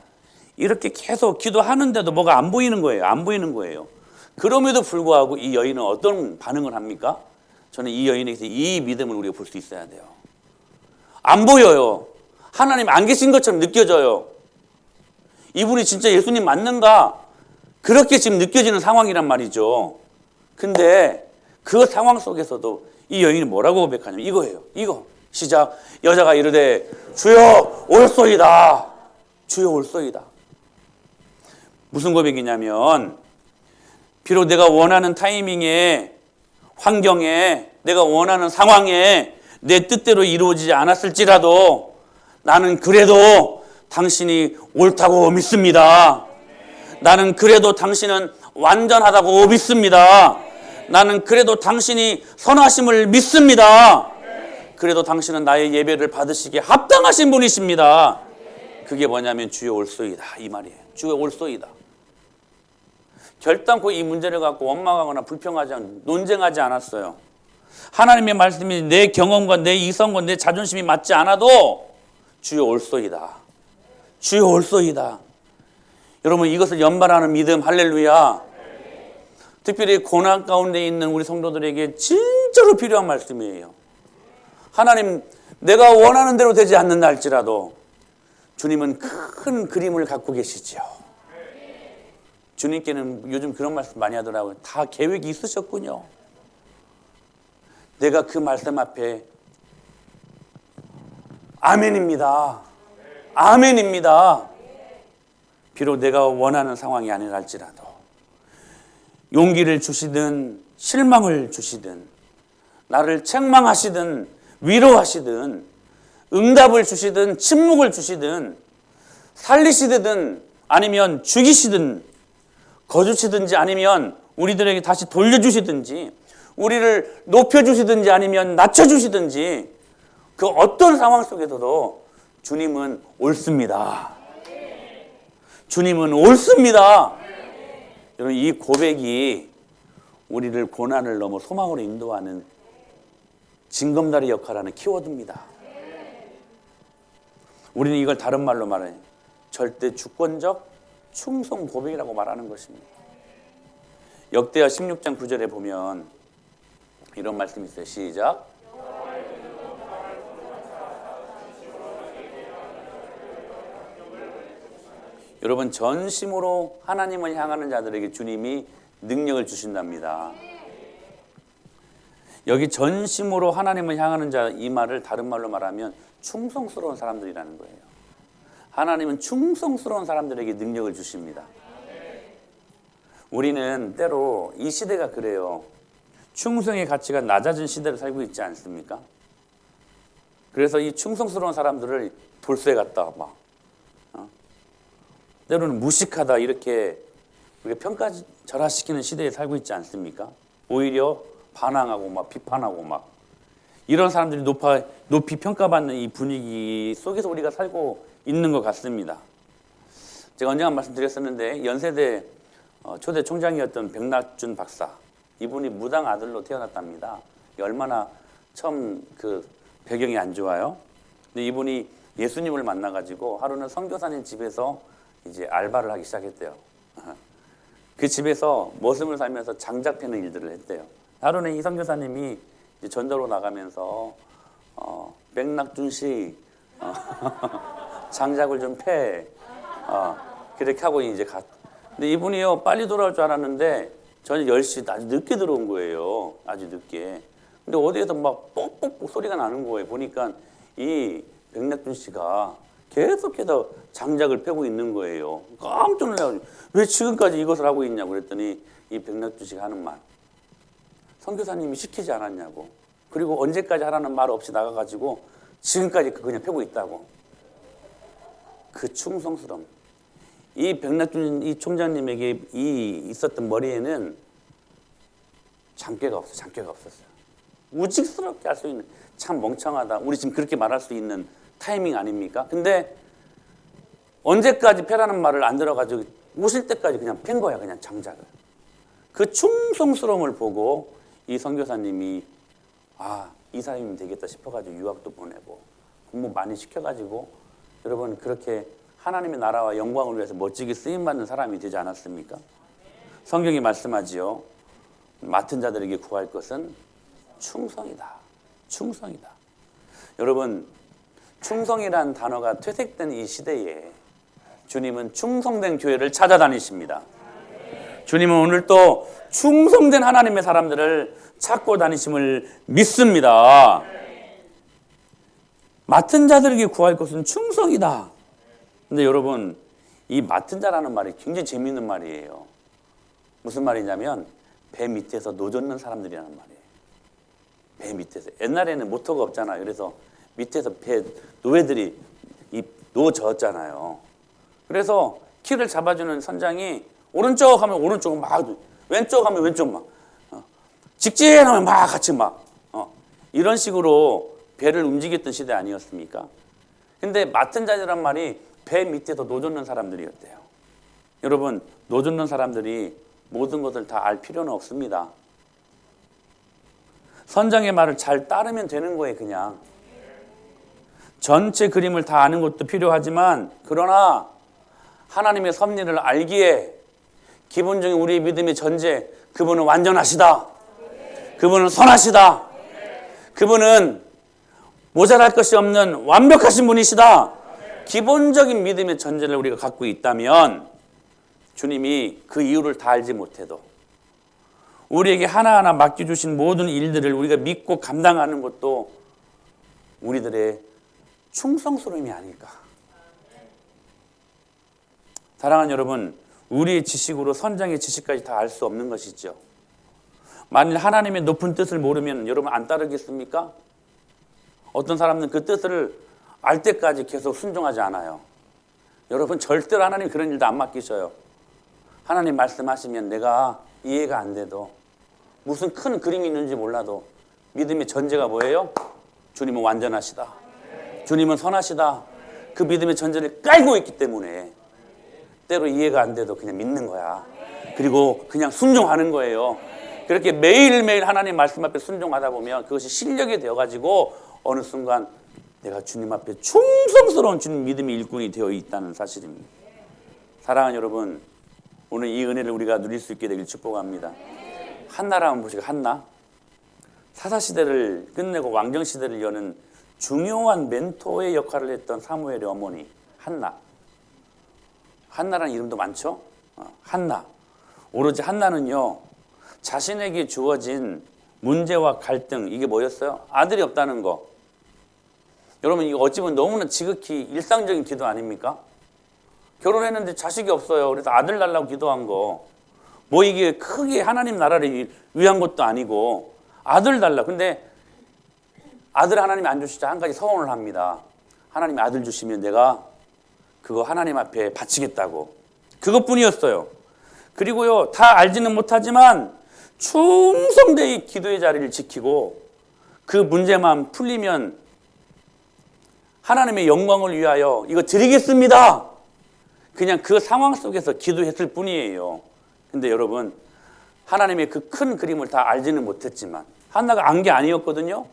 이렇게 계속 기도하는데도 뭐가 안 보이는 거예요. 안 보이는 거예요. 그럼에도 불구하고 이 여인은 어떤 반응을 합니까? 저는 이 여인에게서 이 믿음을 우리가 볼 수 있어야 돼요. 안 보여요. 하나님 안 계신 것처럼 느껴져요. 이분이 진짜 예수님 맞는가? 그렇게 지금 느껴지는 상황이란 말이죠. 근데 그 상황 속에서도 이 여인이 뭐라고 고백하냐면 이거예요. 이거 시작. 여자가 이르되 주여 올소이다. 주여 올소이다. 무슨 고백이냐면 비록 내가 원하는 타이밍에 환경에 내가 원하는 상황에 내 뜻대로 이루어지지 않았을지라도 나는 그래도 당신이 옳다고 믿습니다. 나는 그래도 당신은 완전하다고 믿습니다. 나는 그래도 당신이 선하심을 믿습니다. 그래도 당신은 나의 예배를 받으시기에 합당하신 분이십니다. 그게 뭐냐면 주여 올소이다 이 말이에요. 주여 올소이다. 결단코 이 문제를 갖고 원망하거나 불평하지 않고 논쟁하지 않았어요. 하나님의 말씀이 내 경험과 내 이성과 내 자존심이 맞지 않아도 주여 올소이다. 주여 올소이다. 여러분 이것을 연발하는 믿음 할렐루야. 특별히 고난 가운데 있는 우리 성도들에게 진짜로 필요한 말씀이에요. 하나님 내가 원하는 대로 되지 않는다 할지라도 주님은 큰 그림을 갖고 계시죠. 주님께는 요즘 그런 말씀 많이 하더라고요. 다 계획이 있으셨군요. 내가 그 말씀 앞에 아멘입니다. 아멘입니다. 비록 내가 원하는 상황이 아니라 할지라도 용기를 주시든 실망을 주시든 나를 책망하시든 위로하시든 응답을 주시든 침묵을 주시든 살리시든 아니면 죽이시든 거두시든지 아니면 우리들에게 다시 돌려주시든지 우리를 높여주시든지 아니면 낮춰주시든지 그 어떤 상황 속에서도 주님은 옳습니다. 주님은 옳습니다. 여러분 이 고백이 우리를 고난을 넘어 소망으로 인도하는 징검다리 역할하는 키워드입니다. 우리는 이걸 다른 말로 말해 절대 주권적 충성 고백이라고 말하는 것입니다. 역대하 16장 9절에 보면 이런 말씀이 있어요. 시작. 여러분 전심으로 하나님을 향하는 자들에게 주님이 능력을 주신답니다. 여기 전심으로 하나님을 향하는 자 이 말을 다른 말로 말하면 충성스러운 사람들이라는 거예요. 하나님은 충성스러운 사람들에게 능력을 주십니다. 우리는 때로 이 시대가 그래요. 충성의 가치가 낮아진 시대를 살고 있지 않습니까? 그래서 이 충성스러운 사람들을 돌쇠 같다 막 때로는 무식하다 이렇게 우리가 평가절하시키는 시대에 살고 있지 않습니까? 오히려 반항하고 막 비판하고 막 이런 사람들이 높이 평가받는 이 분위기 속에서 우리가 살고 있는 것 같습니다. 제가 언젠가 말씀드렸었는데 연세대 초대 총장이었던 백낙준 박사, 이분이 무당 아들로 태어났답니다. 얼마나 처음 그 배경이 안 좋아요. 근데 이분이 예수님을 만나가지고 하루는 선교사님 집에서 이제 알바를 하기 시작했대요. 그 집에서 머슴을 살면서 장작 패는 일들을 했대요. 하루는 이 선교사님이 이제 전도로 나가면서 백낙준 씨 장작을 좀 패. 그렇게 하고 이제 근데 이분이요 빨리 돌아올 줄 알았는데 저녁 10시 아주 늦게 들어온 거예요. 아주 늦게. 근데 어디에서 막 뽁뽁뽁 소리가 나는 거예요. 보니까 이 백낙준 씨가 계속해서 장작을 패고 있는 거예요. 깜짝 놀라가지고 왜 지금까지 이것을 하고 있냐고 그랬더니 이 백낙준 씨가 하는 말, 선교사님이 시키지 않았냐고, 그리고 언제까지 하라는 말 없이 나가가지고 지금까지 그냥 패고 있다고. 그 충성스러움. 이 백낙준 이 총장님에게 이 있었던 머리에는 장깨가 없었어요. 우직스럽게 할 수 있는, 참 멍청하다. 우리 지금 그렇게 말할 수 있는 타이밍 아닙니까? 근데 언제까지 패라는 말을 안 들어가지고 오실 때까지 그냥 팬 거야, 그냥 장작을. 그 충성스러움을 보고 이 선교사님이 이 사람이면 되겠다 싶어가지고 유학도 보내고 공부 많이 시켜가지고 여러분 그렇게 하나님의 나라와 영광을 위해서 멋지게 쓰임받는 사람이 되지 않았습니까? 성경이 말씀하지요. 맡은 자들에게 구할 것은 충성이다. 충성이다. 여러분 충성이란 단어가 퇴색된 이 시대에 주님은 충성된 교회를 찾아다니십니다. 주님은 오늘 또 충성된 하나님의 사람들을 찾고 다니심을 믿습니다. 맡은 자들에게 구할 것은 충성이다. 근데 여러분 이 맡은 자라는 말이 굉장히 재미있는 말이에요. 무슨 말이냐면 배 밑에서 노젓는 사람들이라는 말이에요. 배 밑에서. 옛날에는 모터가 없잖아요. 그래서 밑에서 배 노예들이 노저었잖아요. 그래서 키를 잡아주는 선장이 오른쪽 하면 오른쪽 막, 왼쪽 하면 왼쪽 막, 직진하면 막 같이 막, 이런 식으로 배를 움직였던 시대 아니었습니까? 근데 맡은 자들이란 말이 배 밑에서 노젓는 사람들이었대요. 여러분, 노젓는 사람들이 모든 것을 다 알 필요는 없습니다. 선장의 말을 잘 따르면 되는 거예요, 그냥. 전체 그림을 다 아는 것도 필요하지만, 그러나 하나님의 섭리를 알기에 기본적인 우리의 믿음의 전제, 그분은 완전하시다. 그분은 선하시다. 그분은 모자랄 것이 없는 완벽하신 분이시다. 기본적인 믿음의 전제를 우리가 갖고 있다면 주님이 그 이유를 다 알지 못해도 우리에게 하나하나 맡겨주신 모든 일들을 우리가 믿고 감당하는 것도 우리들의 충성스러움이 아닐까. 사랑하는 여러분, 우리의 지식으로 선장의 지식까지 다 알 수 없는 것이죠. 만일 하나님의 높은 뜻을 모르면 여러분 안 따르겠습니까? 어떤 사람은 그 뜻을 알 때까지 계속 순종하지 않아요. 여러분 절대로 하나님 그런 일도 안 맡기셔요. 하나님 말씀하시면 내가 이해가 안 돼도 무슨 큰 그림이 있는지 몰라도 믿음의 전제가 뭐예요? 주님은 완전하시다. 주님은 선하시다. 그 믿음의 전제를 깔고 있기 때문에 때로 이해가 안 돼도 그냥 믿는 거야. 그리고 그냥 순종하는 거예요. 그렇게 매일매일 하나님 말씀 앞에 순종하다 보면 그것이 실력이 되어가지고 어느 순간 내가 주님 앞에 충성스러운 주님 믿음의 일꾼이 되어 있다는 사실입니다. 사랑하는 여러분, 오늘 이 은혜를 우리가 누릴 수 있게 되길 축복합니다. 한나라 한번 보시고, 한나. 사사시대를 끝내고 왕정시대를 여는 중요한 멘토의 역할을 했던 사무엘의 어머니 한나. 한나라는 이름도 많죠? 한나. 오로지 한나는요, 자신에게 주어진 문제와 갈등, 이게 뭐였어요? 아들이 없다는 거. 여러분, 이거 어찌 보면 너무나 지극히 일상적인 기도 아닙니까? 결혼했는데 자식이 없어요. 그래서 아들 달라고 기도한 거. 뭐 이게 크게 하나님 나라를 위한 것도 아니고 아들 달라. 근데 아들 하나님이 안 주시자 한 가지 서원을 합니다. 하나님이 아들 주시면 내가 그거 하나님 앞에 바치겠다고. 그것뿐이었어요. 그리고요, 다 알지는 못하지만 충성되이 기도의 자리를 지키고 그 문제만 풀리면 하나님의 영광을 위하여 이거 드리겠습니다. 그냥 그 상황 속에서 기도했을 뿐이에요. 근데 여러분, 하나님의 그 큰 그림을 다 알지는 못했지만 한나가 안 게 아니었거든요.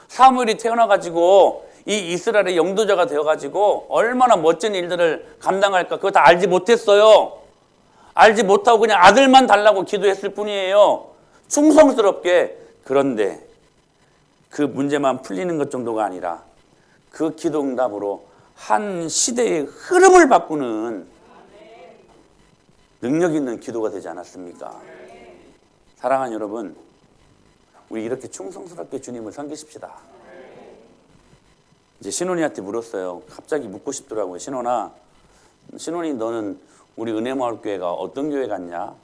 사무엘이 태어나가지고 이 이스라엘의 영도자가 되어가지고 얼마나 멋진 일들을 감당할까 그거 다 알지 못했어요. 알지 못하고 그냥 아들만 달라고 기도했을 뿐이에요. 충성스럽게. 그런데 그 문제만 풀리는 것 정도가 아니라 그 기도 응답으로 한 시대의 흐름을 바꾸는 능력 있는 기도가 되지 않았습니까? 사랑하는 여러분, 우리 이렇게 충성스럽게 주님을 섬기십시다. 이제 신혼이한테 물었어요. 갑자기 묻고 싶더라고요. 신혼이 너는 우리 은혜마을교회가 어떤 교회 같냐?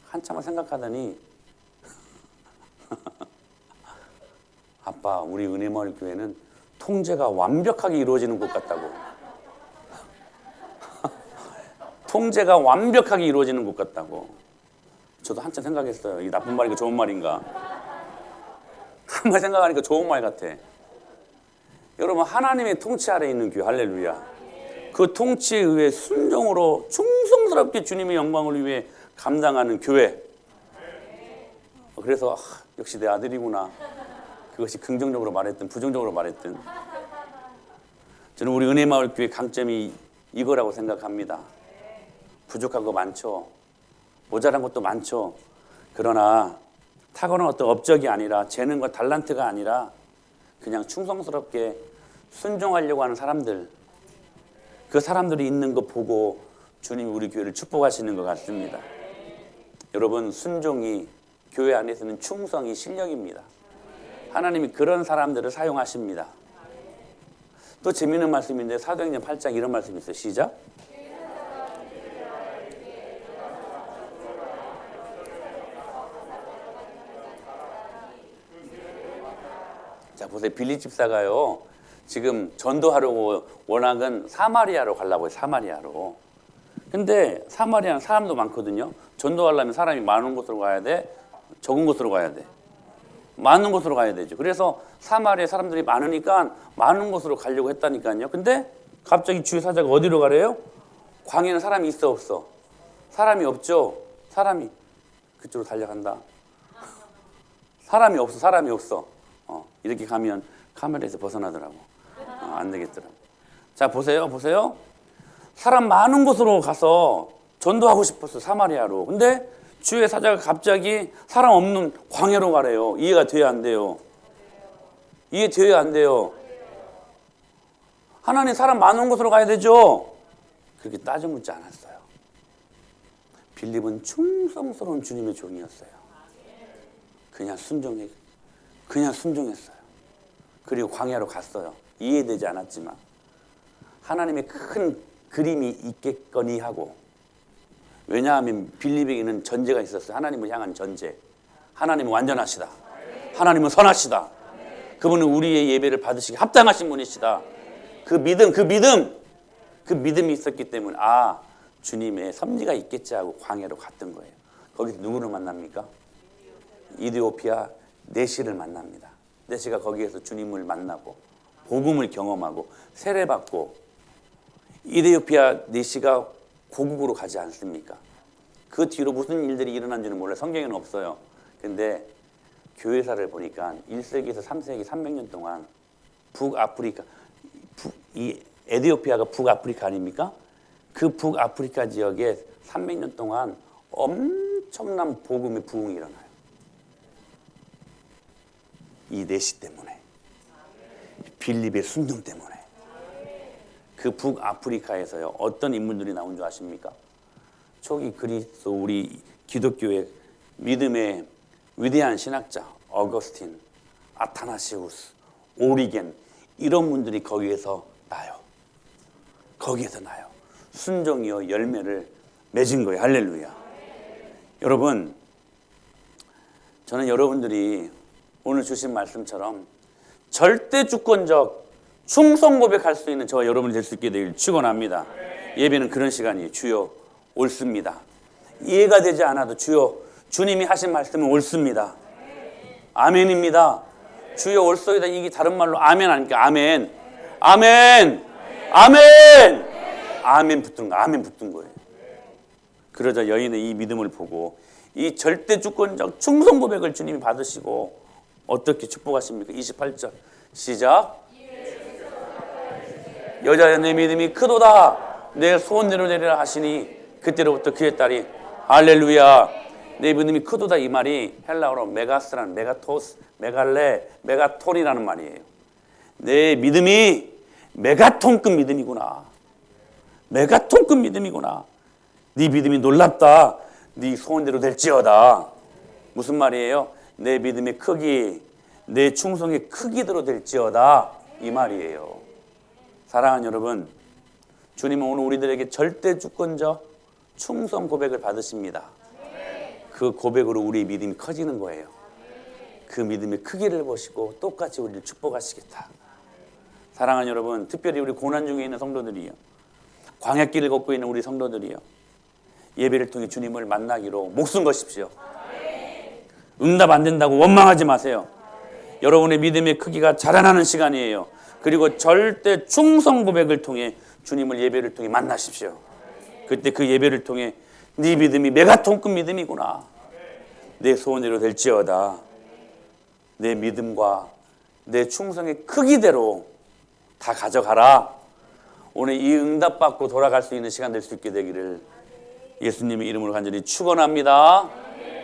한참을 생각하더니 아빠, 우리 은혜마을교회는 통제가 완벽하게 이루어지는 곳 같다고. 통제가 완벽하게 이루어지는 것 같다고. 저도 한참 생각했어요. 이 나쁜 말인가 좋은 말인가. 한번 생각하니까 좋은 말 같아. 여러분, 하나님의 통치 아래에 있는 교회, 할렐루야. 그 통치에 의해 순종으로 충성스럽게 주님의 영광을 위해 감당하는 교회. 그래서 역시 내 아들이구나. 그것이 긍정적으로 말했든 부정적으로 말했든 저는 우리 은혜마을교회 강점이 이거라고 생각합니다. 부족한 거 많죠. 모자란 것도 많죠. 그러나 타고난 어떤 업적이 아니라 재능과 달란트가 아니라 그냥 충성스럽게 순종하려고 하는 사람들, 그 사람들이 있는 거 보고 주님이 우리 교회를 축복하시는 것 같습니다. 여러분, 순종이 교회 안에서는 충성이 실력입니다. 하나님이 그런 사람들을 사용하십니다. 또 재미있는 말씀인데 사도행전 8장 이런 말씀이 있어요. 시작. 자, 보세요. 빌립 집사가요, 지금 전도하려고 워낙은 사마리아로 가려고 해요. 사마리아로. 근데 사마리아는 사람도 많거든요. 전도하려면 사람이 많은 곳으로 가야 돼? 적은 곳으로 가야 돼? 많은 곳으로 가야 되죠. 그래서 사마리아 사람들이 많으니까 많은 곳으로 가려고 했다니까요. 근데 갑자기 주의 사자가 어디로 가래요? 광야에는 사람이 있어 없어? 사람이 없죠. 사람이 그쪽으로 달려간다. 사람이 없어. 이렇게 가면 카메라에서 벗어나더라고. 안 되겠더라고. 자, 보세요. 사람 많은 곳으로 가서 전도하고 싶었어, 사마리아로. 근데 주의 사자가 갑자기 사람 없는 광야로 가래요. 이해가 돼야 안 돼요? 이해돼야 안 돼요? 하나님 사람 많은 곳으로 가야 되죠? 그렇게 따져 묻지 않았어요. 빌립은 충성스러운 주님의 종이었어요. 그냥 순종했어요. 그리고 광야로 갔어요. 이해되지 않았지만 하나님의 큰 그림이 있겠거니 하고, 왜냐하면 빌립에게는 전제가 있었어요. 하나님을 향한 전제. 하나님은 완전하시다. 하나님은 선하시다. 그분은 우리의 예배를 받으시기 합당하신 분이시다. 그 믿음이 있었기 때문에 주님의 섭리가 있겠지 하고 광야로 갔던 거예요. 거기서 누구를 만납니까? 이디오피아 네시를 만납니다. 네시가 거기에서 주님을 만나고 복음을 경험하고 세례받고, 이디오피아 네시가 고국으로 가지 않습니까? 그 뒤로 무슨 일들이 일어난지는 몰라요. 성경에는 없어요. 근데 교회사를 보니까 1세기에서 3세기 300년 동안 북아프리카, 이 에티오피아가 북아프리카 아닙니까? 그 북아프리카 지역에 300년 동안 엄청난 복음의 부흥이 일어나요. 이 네시 때문에, 빌립의 순종 때문에. 그 북아프리카에서요, 어떤 인물들이 나온 줄 아십니까? 초기 그리스도 우리 기독교의 믿음의 위대한 신학자 어거스틴, 아타나시우스, 오리겐, 이런 분들이 거기에서 나요. 순종이요 열매를 맺은 거예요. 할렐루야. 여러분, 저는 여러분들이 오늘 주신 말씀처럼 절대 주권적 충성 고백할 수 있는 저와 여러분이 될 수 있게 되길 축원합니다. 예배는 그런 시간이에요. 주여 옳습니다. 이해가 되지 않아도 주여 주님이 하신 말씀은 옳습니다. 아멘입니다. 주여 옳소이다. 이게 다른 말로 아멘 아닙니까? 아멘. 아멘 붙는 거, 아멘 붙는 거예요. 그러자 여인의 이 믿음을 보고 이 절대 주권적 충성 고백을 주님이 받으시고 어떻게 축복하십니까? 28절 시작. 여자여 내 믿음이 크도다. 내 소원대로 되리라 하시니 그때로부터 그의 딸이 할렐루야. 내 믿음이 크도다 이 말이 헬라어로 메가스라는 메가토스, 메갈레, 메가톤이라는 말이에요. 내 믿음이 메가톤급 믿음이구나. 메가톤급 믿음이구나. 네 믿음이 놀랍다. 네 소원대로 될지어다. 무슨 말이에요? 내 믿음의 크기, 내 충성의 크기대로 될지어다. 이 말이에요. 사랑하는 여러분, 주님은 오늘 우리들에게 절대 주권적 충성 고백을 받으십니다. 그 고백으로 우리의 믿음이 커지는 거예요. 그 믿음의 크기를 보시고 똑같이 우리를 축복하시겠다. 사랑하는 여러분, 특별히 우리 고난 중에 있는 성도들이요, 광야길을 걷고 있는 우리 성도들이요, 예배를 통해 주님을 만나기로 목숨 거십시오. 응답 안 된다고 원망하지 마세요. 여러분의 믿음의 크기가 자라나는 시간이에요. 그리고 절대 충성 고백을 통해 주님을 예배를 통해 만나십시오. 그때 그 예배를 통해 네 믿음이 메가톤급 믿음이구나. 내 소원대로 될지어다. 내 믿음과 내 충성의 크기대로 다 가져가라. 오늘 이 응답받고 돌아갈 수 있는 시간 될 수 있게 되기를 예수님의 이름으로 간절히 축원합니다.